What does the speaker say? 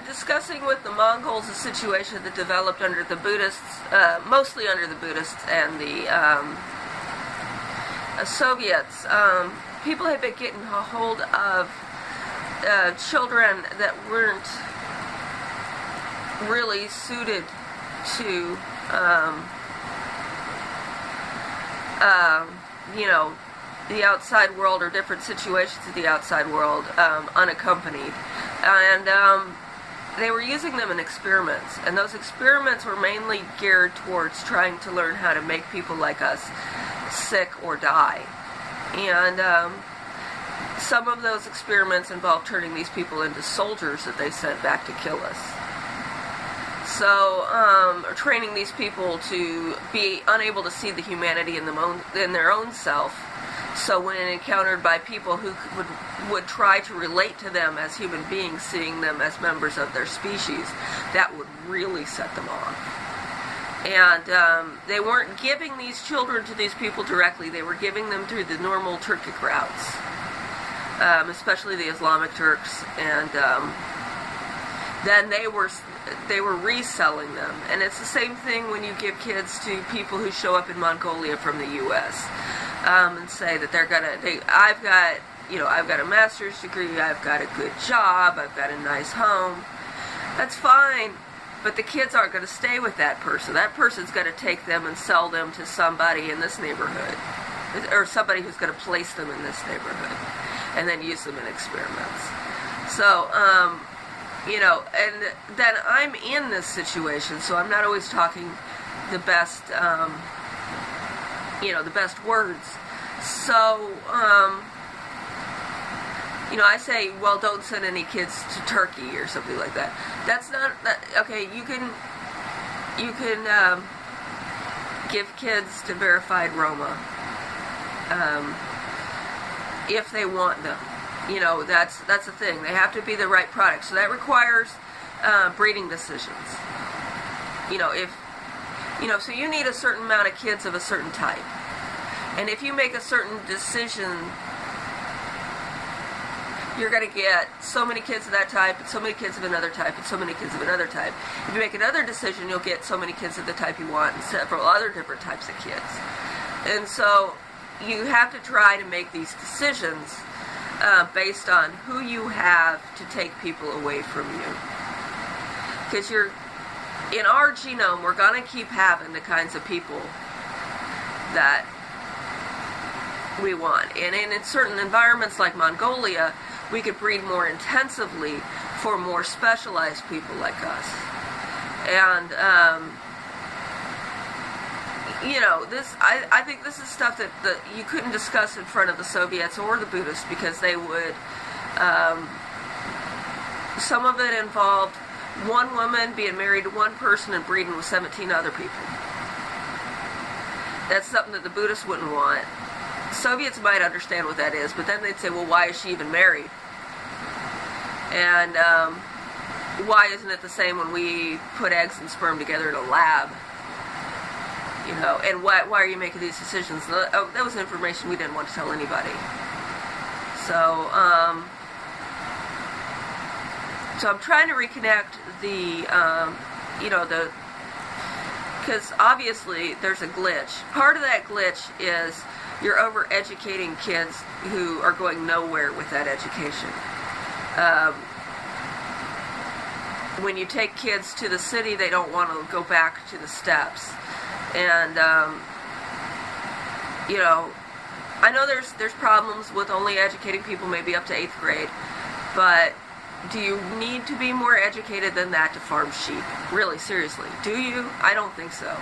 Discussing with the Mongols a situation that developed under the Buddhists, mostly under the Buddhists and the Soviets. People had been getting a hold of children that weren't really suited to, the outside world or different situations of the outside world, unaccompanied. And they were using them in experiments, and those experiments were mainly geared towards trying to learn how to make people like us sick or die. And some of those experiments involved turning these people into soldiers that they sent back to kill us. So, training these people to be unable to see the humanity in their own self. So when encountered by people who would try to relate to them as human beings, seeing them as members of their species, that would really set them off. And they weren't giving these children to these people directly. They were giving them through the normal Turkic routes, especially the Islamic Turks. And then they were reselling them. And it's the same thing when you give kids to people who show up in Mongolia from the U.S. And say that I've got a master's degree, I've got a good job, I've got a nice home. That's fine, but the kids aren't going to stay with that person. That person's going to take them and sell them to somebody in this neighborhood, or somebody who's going to place them in this neighborhood, and then use them in experiments. So, and then I'm in this situation, so I'm not always talking the best, the best words. So, I say, well, don't send any kids to Turkey or something like that. That's not, okay, you can give kids to verified Roma, if they want them. That's the thing. They have to be the right product. So that requires breeding decisions. So you need a certain amount of kids of a certain type. And if you make a certain decision, you're going to get so many kids of that type, and so many kids of another type, and so many kids of another type. If you make another decision, you'll get so many kids of the type you want, and several other different types of kids. And so you have to try to make these decisions based on who you have to take people away from you. Because in our genome, we're going to keep having the kinds of people that we want. And in certain environments like Mongolia, we could breed more intensively for more specialized people like us. And, I think this is stuff that you couldn't discuss in front of the Soviets or the Buddhists, because they would, some of it involved one woman being married to one person and breeding with 17 other people. That's something that the Buddhists wouldn't want. Soviets might understand what that is, but then they'd say, well, why is she even married? And why isn't it the same when we put eggs and sperm together in a lab? And why are you making these decisions? That was information we didn't want to tell anybody. So I'm trying to reconnect because obviously there's a glitch. Part of that glitch is you're over-educating kids who are going nowhere with that education. When you take kids to the city, they don't want to go back to the steppes. And, I know there's problems with only educating people maybe up to 8th grade, but do you need to be more educated than that to farm sheep? Really, seriously, do you? I don't think so.